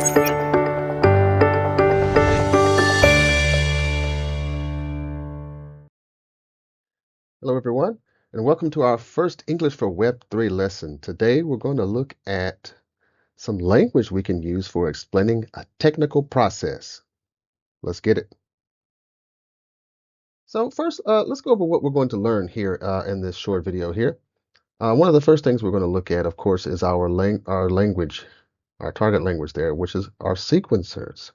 Hello, everyone, and welcome to our first English for Web 3 lesson. Today, we're going to look at some language we can use for explaining a technical process. Let's get it. So first, let's go over what we're going to learn here in this short video here. One of the first things we're going to look at, of course, is our language, our target language there, which is our sequencers.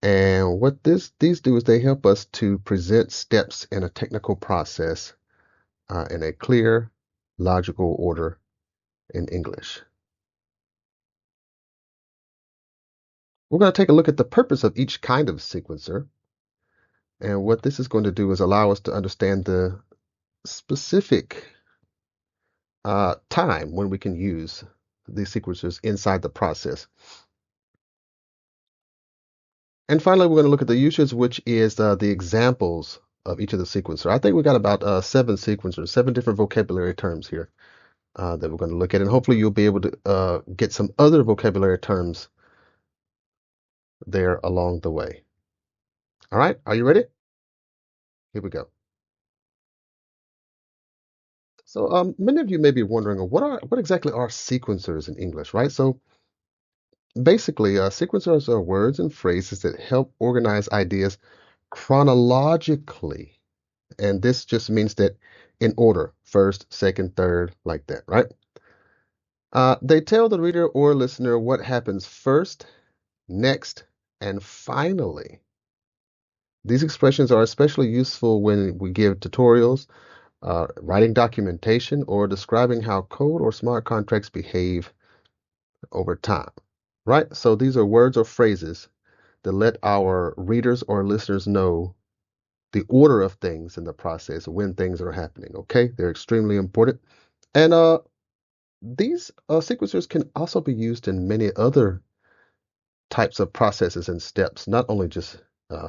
And what these do is they help us to present steps in a technical process in a clear, logical order in English. We're going to take a look at the purpose of each kind of sequencer. And what this is going to do is allow us to understand the specific time when we can use these sequencers inside the process. And finally, we're going to look at the usage, which is the examples of each of the sequencer. I think we got about 7 sequencers, 7 different vocabulary terms here that we're going to look at. And hopefully you'll be able to get some other vocabulary terms there along the way. All right, are you ready? Here we go. So many of you may be wondering, what exactly are sequencers in English, right? So basically, sequencers are words and phrases that help organize ideas chronologically. And this just means that in order, first, second, third, like that, right? They tell the reader or listener what happens first, next, and finally. These expressions are especially useful when we give tutorials, writing documentation, or describing how code or smart contracts behave over time, right? So these are words or phrases that let our readers or listeners know the order of things in the process when things are happening, okay? They're extremely important. And these sequencers can also be used in many other types of processes and steps, not only just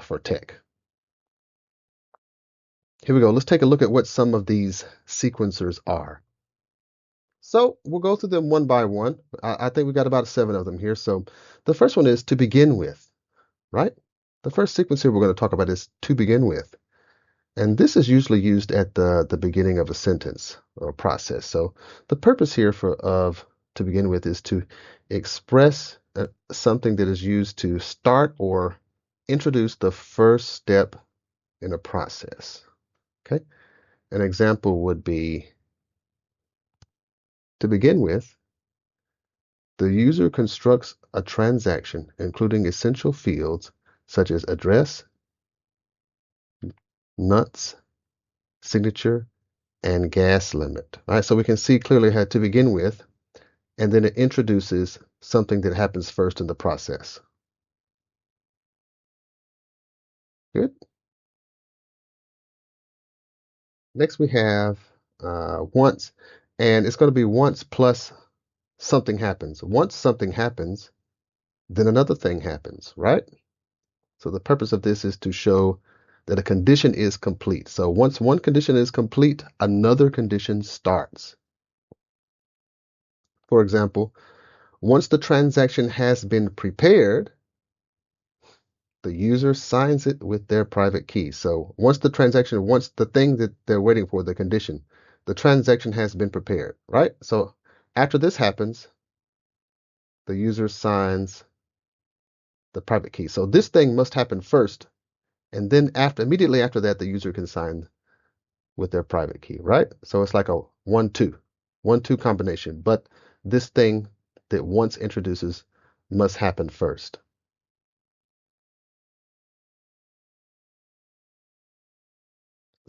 for tech. Here we go. Let's take a look at what some of these sequencers are. So we'll go through them one by one. I think we got about 7 of them here. So the first one is to begin with, right? The first sequence here we're going to talk about is to begin with. And this is usually used at the beginning of a sentence or process. So the purpose here of to begin with is to express something that is used to start or introduce the first step in a process. Okay? An example would be, to begin with, the user constructs a transaction, including essential fields such as address, nuts, signature, and gas limit. All right, so we can see clearly how to begin with, and then it introduces something that happens first in the process. Good. Next we have once, and it's going to be once plus something happens. Once something happens, then another thing happens, right? So the purpose of this is to show that a condition is complete. So once one condition is complete, another condition starts. For example, once the transaction has been prepared, the user signs it with their private key. So once the thing that they're waiting for, the condition, the transaction has been prepared, right? So after this happens, the user signs the private key. So this thing must happen first, and then immediately after that, the user can sign with their private key, right? So it's like a 1-2 combination, but this thing that once introduces must happen first.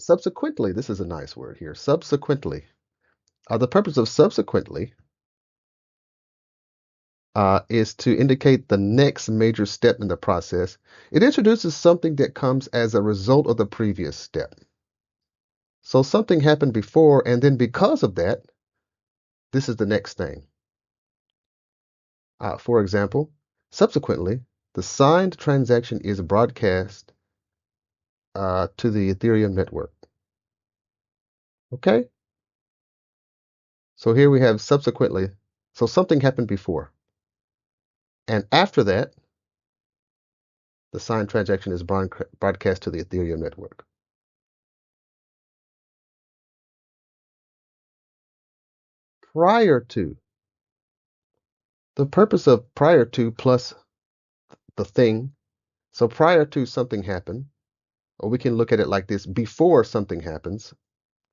Subsequently, this is a nice word here. Subsequently. The purpose of subsequently is to indicate the next major step in the process. It introduces something that comes as a result of the previous step. So something happened before, and then because of that, this is the next thing. For example, subsequently, the signed transaction is broadcast to the Ethereum network. Okay? So here we have subsequently. So something happened before. And after that, the signed transaction is broadcast to the Ethereum network. Prior to, the purpose of prior to plus the thing. So prior to something happened, or we can look at it like this: before something happens,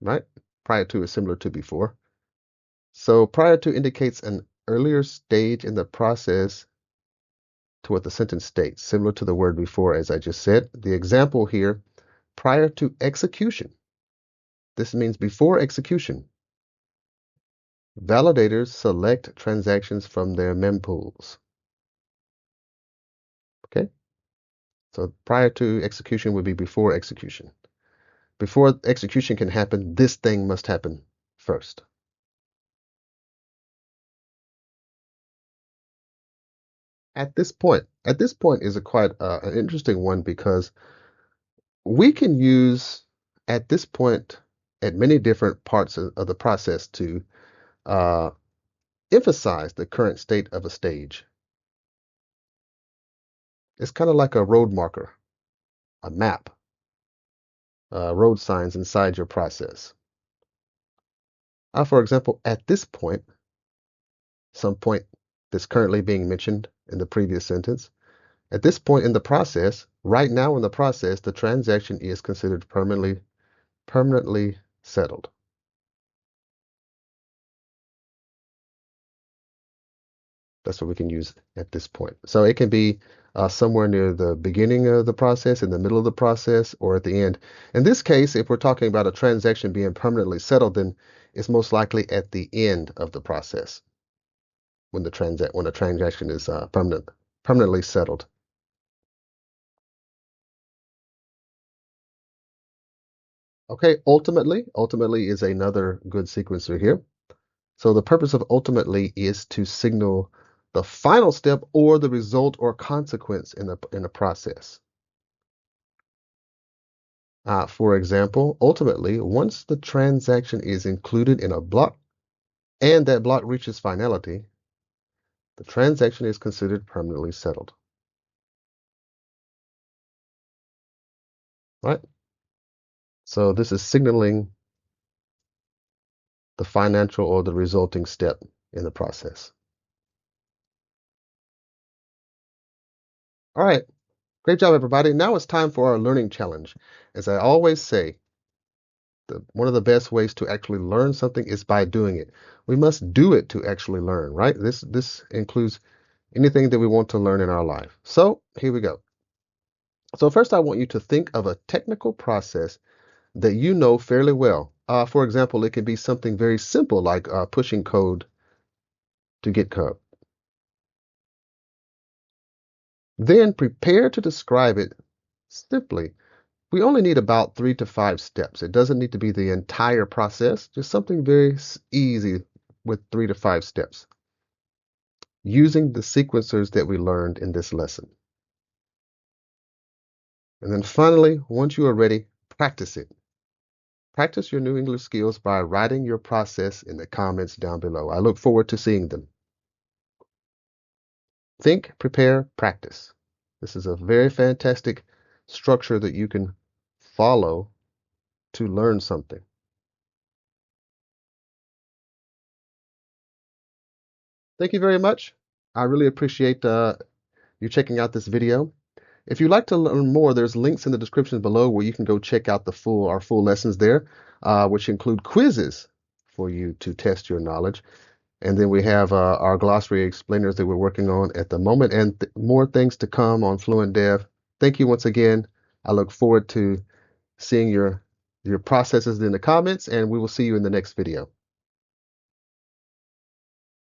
right? Prior to is similar to before. So prior to indicates an earlier stage in the process to what the sentence states, similar to the word before, as I just said. The example here, prior to execution. This means before execution. Validators select transactions from their mempools. Okay? So prior to execution would be before execution. Before execution can happen, this thing must happen first. At this point is a quite an interesting one because we can use at this point at many different parts of the process to uh, emphasize the current state of a stage. It's kind of like a road marker, a map, road signs inside your process. For example, at this point, some point that's currently being mentioned in the previous sentence, at this point in the process, right now in the process, the transaction is considered permanently settled. That's what we can use at this point. So it can be somewhere near the beginning of the process, in the middle of the process, or at the end. In this case, if we're talking about a transaction being permanently settled, then it's most likely at the end of the process when the transaction is permanently settled. Okay, ultimately is another good sequencer here. So the purpose of ultimately is to signal the final step or the result or consequence in a process. For example, ultimately, once the transaction is included in a block and that block reaches finality, the transaction is considered permanently settled. Right? So this is signaling the financial or the resulting step in the process. All right. Great job, everybody. Now it's time for our learning challenge. As I always say, one of the best ways to actually learn something is by doing it. We must do it to actually learn, right? This includes anything that we want to learn in our life. So here we go. So first, I want you to think of a technical process that you know fairly well. For example, it could be something very simple like pushing code to GitHub. Then prepare to describe it simply. We only need about 3 to 5 steps. It doesn't need to be the entire process, just something very easy with 3 to 5 steps, using the sequencers that we learned in this lesson. And then finally, once you are ready, practice it. Practice your new English skills by writing your process in the comments down below. I look forward to seeing them. Think, prepare, practice. This is a very fantastic structure that you can follow to learn something. Thank you very much. I really appreciate you checking out this video. If you'd like to learn more, there's links in the description below where you can go check out our full lessons there, which include quizzes for you to test your knowledge. And then we have our glossary explainers that we're working on at the moment, and more things to come on Fluent Dev. Thank you once again. I look forward to seeing your processes in the comments, and we will see you in the next video.